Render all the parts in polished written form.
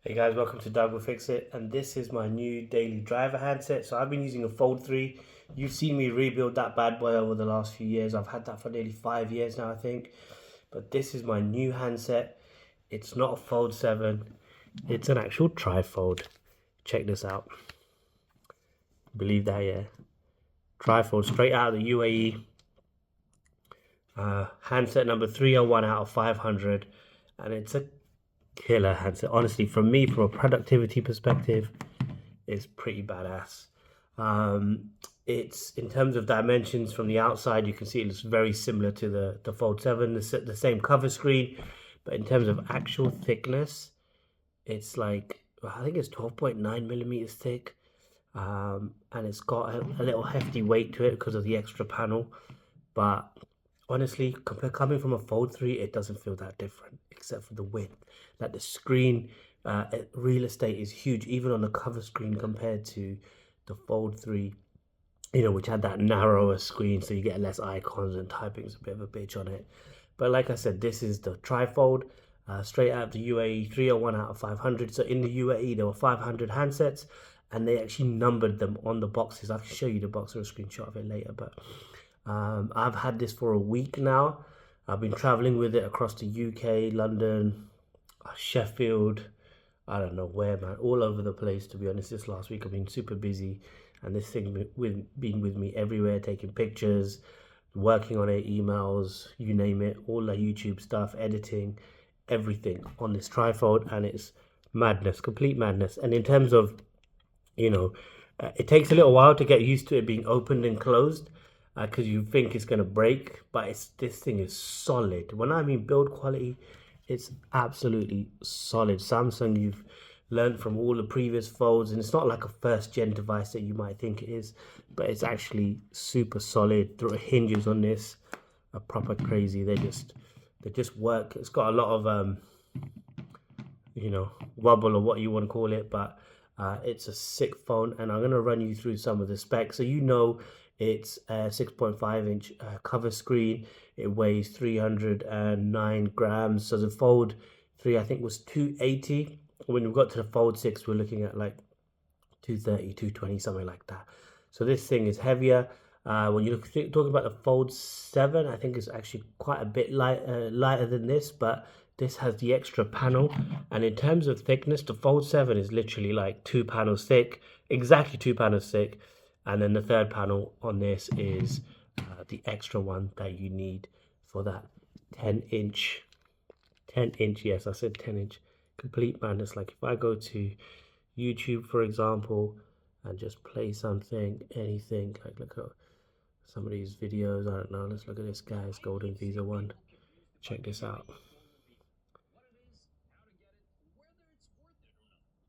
Hey guys, welcome to Doug Will Fix It, and this is my new daily driver handset. So I've been using a Fold 3. You've seen me rebuild that bad boy over the last few years. I've had that for nearly 5 years now, I think. But this is my new handset. It's not a Fold 7. It's an actual Trifold. Check this out. Believe that, yeah. Trifold, straight out of the UAE. Handset number 301 out of 500. And it's a killer handset. Honestly, from a productivity perspective, it's pretty badass. It's, in terms of dimensions, from the outside you can see it's very similar to the Fold 7, the same cover screen, but in terms of actual thickness, it's like, I think it's 12.9 millimeters thick, and it's got a little hefty weight to it because of the extra panel. But honestly, coming from a Fold 3, it doesn't feel that different, except for the width. Like the screen, real estate is huge, even on the cover screen compared to the Fold 3, which had that narrower screen, so you get less icons and typing's a bit of a bitch on it. But like I said, this is the Trifold, straight out of the UAE, 301 out of 500. So in the UAE, there were 500 handsets, and they actually numbered them on the boxes. I can show you the box or a screenshot of it later, but I've had this for a week now. I've been traveling with it across the UK, London, Sheffield, I don't know where, man, all over the place, to be honest. This last week I've been super busy, and this thing been with me everywhere, taking pictures, working on it, emails, you name it, all the YouTube stuff, editing, everything on this Trifold, and it's madness, complete madness. And in terms of, it takes a little while to get used to it being opened and closed, because you think it's going to break, but this thing is solid. When I mean build quality, it's absolutely solid. Samsung, you've learned from all the previous folds, and it's not like a first gen device that you might think it is, but it's actually super solid. The hinges on this are proper crazy. They just work. It's got a lot of wobble, or what you want to call it, but it's a sick phone, and I'm going to run you through some of the specs so it's a 6.5-inch cover screen. It weighs 309 grams. So the Fold 3, I think, was 280. When we got to the Fold 6, we're looking at like 230, 220, something like that. So this thing is heavier. When you're talking about the Fold 7, I think it's actually quite a bit lighter than this, but this has the extra panel. And in terms of thickness, the Fold 7 is literally like 2 panels thick, exactly 2 panels thick. And then the third panel on this is the extra one that you need for that 10-inch, yes, I said 10-inch, complete madness. Like if I go to YouTube, for example, and just play something, anything, like look at some of these videos, I don't know, let's look at this guy's Golden Visa one. Check this out.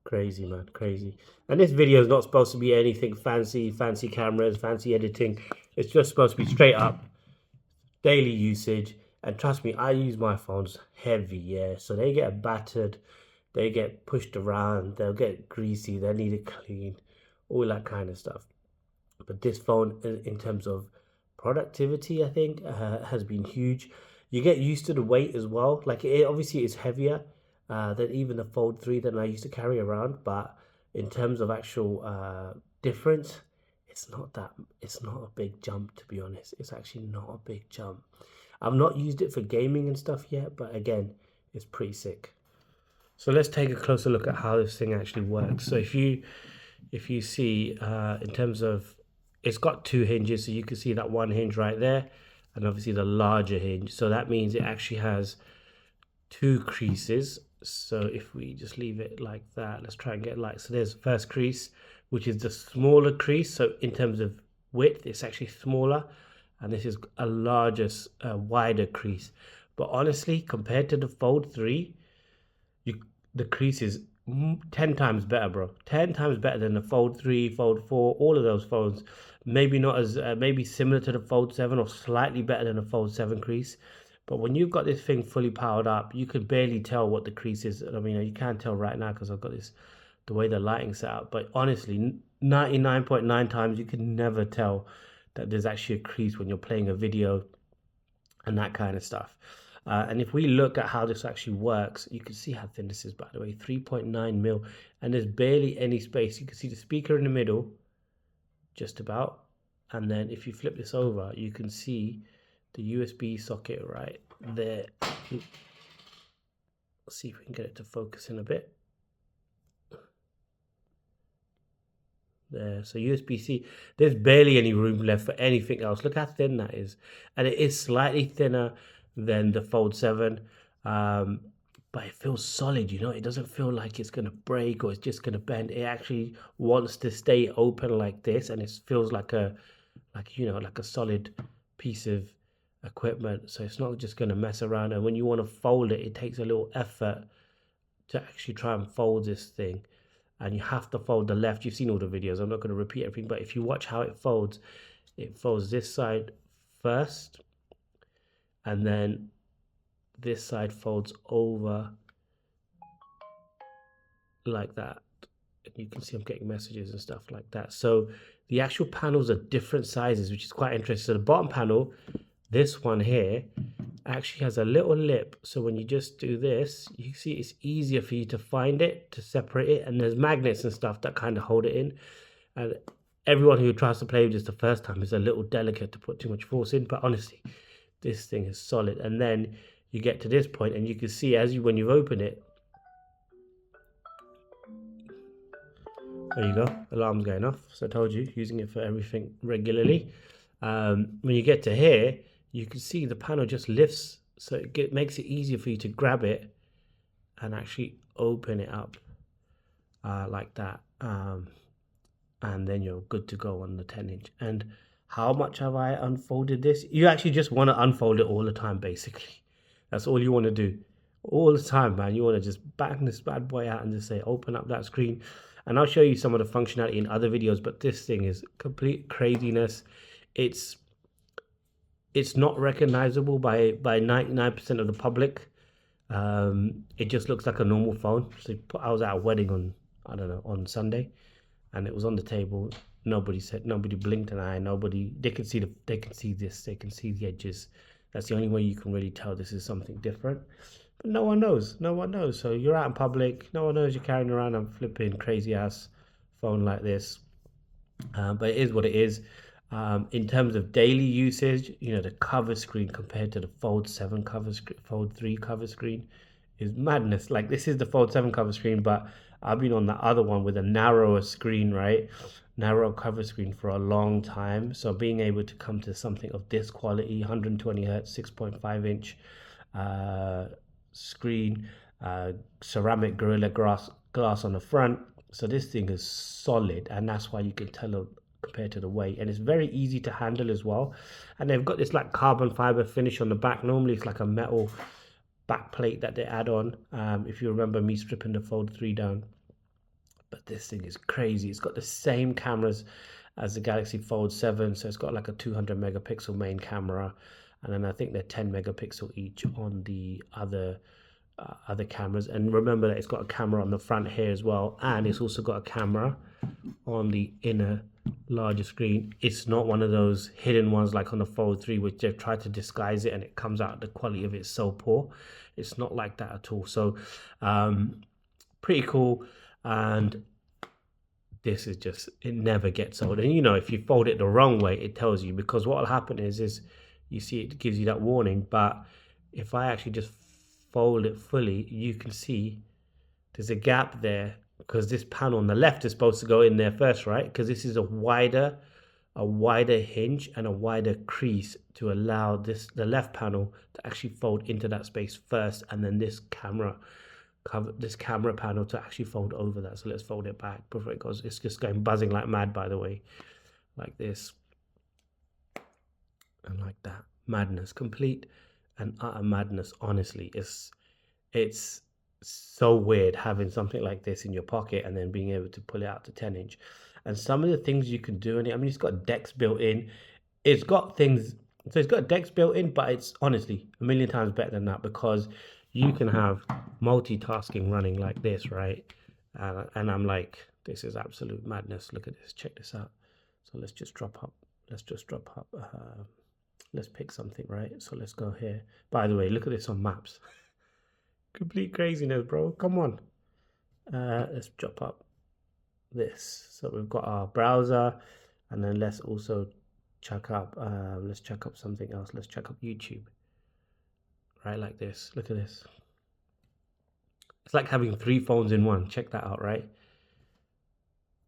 Crazy, man, crazy. And this video is not supposed to be anything fancy cameras, fancy editing. It's just supposed to be straight up daily usage. And trust me, I use my phones heavy, yeah, so they get battered, they get pushed around, they'll get greasy, they need it clean, all that kind of stuff. But this phone, in terms of productivity, I think has been huge. You get used to the weight as well. Like, it obviously is heavier than even the Fold 3 that I used to carry around, but in terms of actual difference, it's not a big jump, to be honest. It's actually not a big jump. I've not used it for gaming and stuff yet, but again, it's pretty sick. So let's take a closer look at how this thing actually works. So if you see, in terms of, it's got 2 hinges, so you can see that one hinge right there, and obviously the larger hinge. So that means it actually has 2 creases. So if we just leave it like that, let's try and get light. So there's the first crease, which is the smaller crease. So in terms of width, it's actually smaller, and this is a larger, wider crease. But honestly, compared to the Fold 3, the crease is 10 times better, bro. 10 times better than the Fold 3, Fold 4, all of those phones. Maybe not as, maybe similar to the Fold 7, or slightly better than the Fold 7 crease. But when you've got this thing fully powered up, you can barely tell what the crease is. I mean, you can't tell right now because I've got this, the way the lighting's set up. But honestly, 99.9 times you can never tell that there's actually a crease when you're playing a video and that kind of stuff. And if we look at how this actually works, you can see how thin this is, by the way, 3.9 mil, and there's barely any space. You can see the speaker in the middle, just about, and then if you flip this over, you can see the USB socket right there. Let's see if we can get it to focus in a bit. There, so USB-C, there's barely any room left for anything else. Look how thin that is, and it is slightly thinner than the Fold 7, but it feels solid, you know. It doesn't feel like it's gonna break or it's just gonna bend. It actually wants to stay open like this, and it feels like a solid piece of equipment. So it's not just gonna mess around, and when you want to fold it, it takes a little effort to actually try and fold this thing. And you have to fold the left. You've seen all the videos, I'm not going to repeat everything, but if you watch how it folds this side first, and then this side folds over like that. And you can see I'm getting messages and stuff like that. So the actual panels are different sizes, which is quite interesting. So the bottom panel, this one here, actually has a little lip, so when you just do this, you see it's easier for you to find it, to separate it, and there's magnets and stuff that kind of hold it in. And everyone who tries to play with this the first time is a little delicate to put too much force in, but honestly, this thing is solid. And then you get to this point, and you can see when you open it, there you go, alarm's going off. So I told you, using it for everything regularly. When you get to here, you can see the panel just lifts, so it makes it easier for you to grab it and actually open it up like that, and then you're good to go on the 10-inch. And how much have I unfolded this? You actually just want to unfold it all the time, basically. That's all you want to do all the time, man. You want to just bang this bad boy out and just say open up that screen. And I'll show you some of the functionality in other videos, but this thing is complete craziness. It's not recognizable by 99% of the public. It just looks like a normal phone. So I was at a wedding on, I don't know, on Sunday, and it was on the table. Nobody blinked an eye. They can see they can see the edges. That's the only way you can really tell this is something different. But no one knows. So you're out in public, no one knows you're carrying around a flipping crazy ass phone like this. But it is what it is. In terms of daily usage, you know, the cover screen compared to the Fold 7 cover screen, Fold 3 cover screen is madness. Like, this is the Fold 7 cover screen, but I've been on the other one with a narrower screen, right? Narrow cover screen for a long time. So being able to come to something of this quality, 120 hertz, 6.5 inch screen, ceramic Gorilla glass on the front. So this thing is solid, and that's why you can tell compared to the weight, and it's very easy to handle as well. And they've got this like carbon fiber finish on the back. Normally it's like a metal back plate that they add on, if you remember me stripping the Fold 3 down. But this thing is crazy. It's got the same cameras as the Galaxy Fold 7, so it's got like a 200 megapixel main camera, and then I think they're 10 megapixel each on the other cameras. And remember that it's got a camera on the front here as well, and it's also got a camera on the inner larger screen. It's not one of those hidden ones like on the Fold 3, which they've tried to disguise it and it comes out, the quality of it is so poor. It's not like that at all. So pretty cool. And this is just, it never gets old. And you know, if you fold it the wrong way, it tells you, because what will happen is you see it gives you that warning. But if I actually just fold it fully, you can see there's a gap there, because this panel on the left is supposed to go in there first, right? Because this is a wider hinge and a wider crease to allow the left panel to actually fold into that space first, and then this camera panel to actually fold over that. So let's fold it back before it goes. It's just going buzzing like mad, by the way, like this and like that. Madness, complete and utter madness. Honestly, it's so weird having something like this in your pocket and then being able to pull it out to 10-inch. And some of the things you can do in it, I mean, it's got decks built in. It's got things, so it's got decks built in, but it's honestly a million times better than that, because you can have multitasking running like this, right? And I'm like, this is absolute madness. Look at this, check this out. So let's just drop up. let's pick something, right? So let's go here. By the way, look at this on maps. Complete craziness, bro. Come on. Let's drop up this. So we've got our browser, and then let's also check up. Let's check up something else. Let's check up YouTube. Right, like this. Look at this. It's like having 3 phones in one. Check that out, right?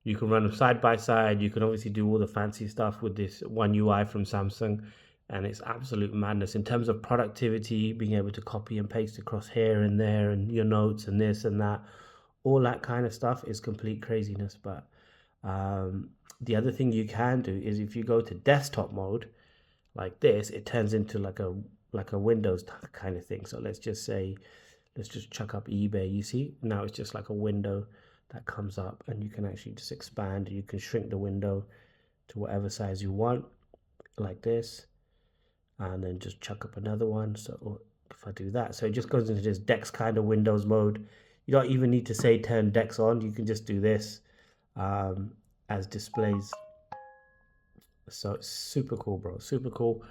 You can run them side by side. You can obviously do all the fancy stuff with this One UI from Samsung, and it's absolute madness in terms of productivity, being able to copy and paste across here and there and your notes and this and that. All that kind of stuff is complete craziness. But the other thing you can do is if you go to desktop mode like this, it turns into like a Windows kind of thing. So let's just say, let's just chuck up eBay. You see, now it's just like a window that comes up, and you can actually just expand. You can shrink the window to whatever size you want, like this, and then just chuck up another one. So if I do that, so it just goes into this DeX kind of Windows mode. You don't even need to say turn DeX on. You can just do this as displays. So it's super cool, bro. Super cool.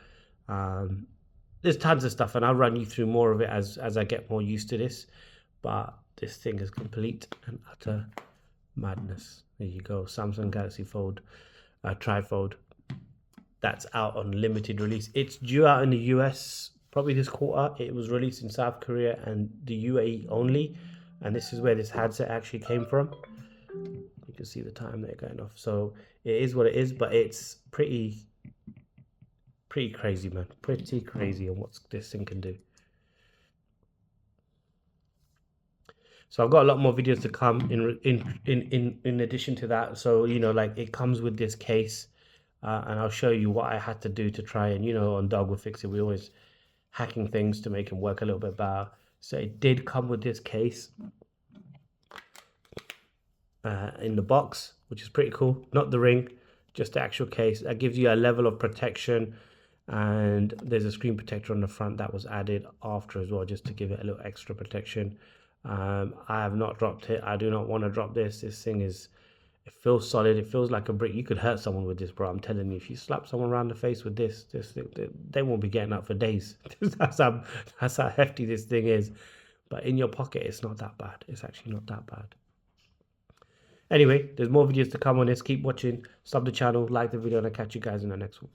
There's tons of stuff, and I'll run you through more of it as I get more used to this. But this thing is complete and utter madness. There you go. Samsung Galaxy Fold Trifold. That's out on limited release. It's due out in the US probably this quarter. It was released in South Korea and the UAE only. And this is where this handset actually came from. You can see the time they're going off. So it is what it is, but it's pretty crazy, man. Pretty crazy on what this thing can do. So I've got a lot more videos to come in addition to that. So, you know, like it comes with this case, and I'll show you what I had to do to try and, you know, on Dog Will Fix It, we're always hacking things to make them work a little bit better. So it did come with this case in the box, which is pretty cool. Not the ring, just the actual case. That gives you a level of protection, and there's a screen protector on the front that was added after as well, just to give it a little extra protection. I have not dropped it. I do not want to drop this. This thing is, it feels solid. It feels like a brick. You could hurt someone with this, bro. I'm telling you, if you slap someone around the face with this they won't be getting up for days. that's how hefty this thing is. But in your pocket, it's not that bad. It's actually not that bad. Anyway, there's more videos to come on this. Keep watching. Sub the channel, like the video, and I'll catch you guys in the next one.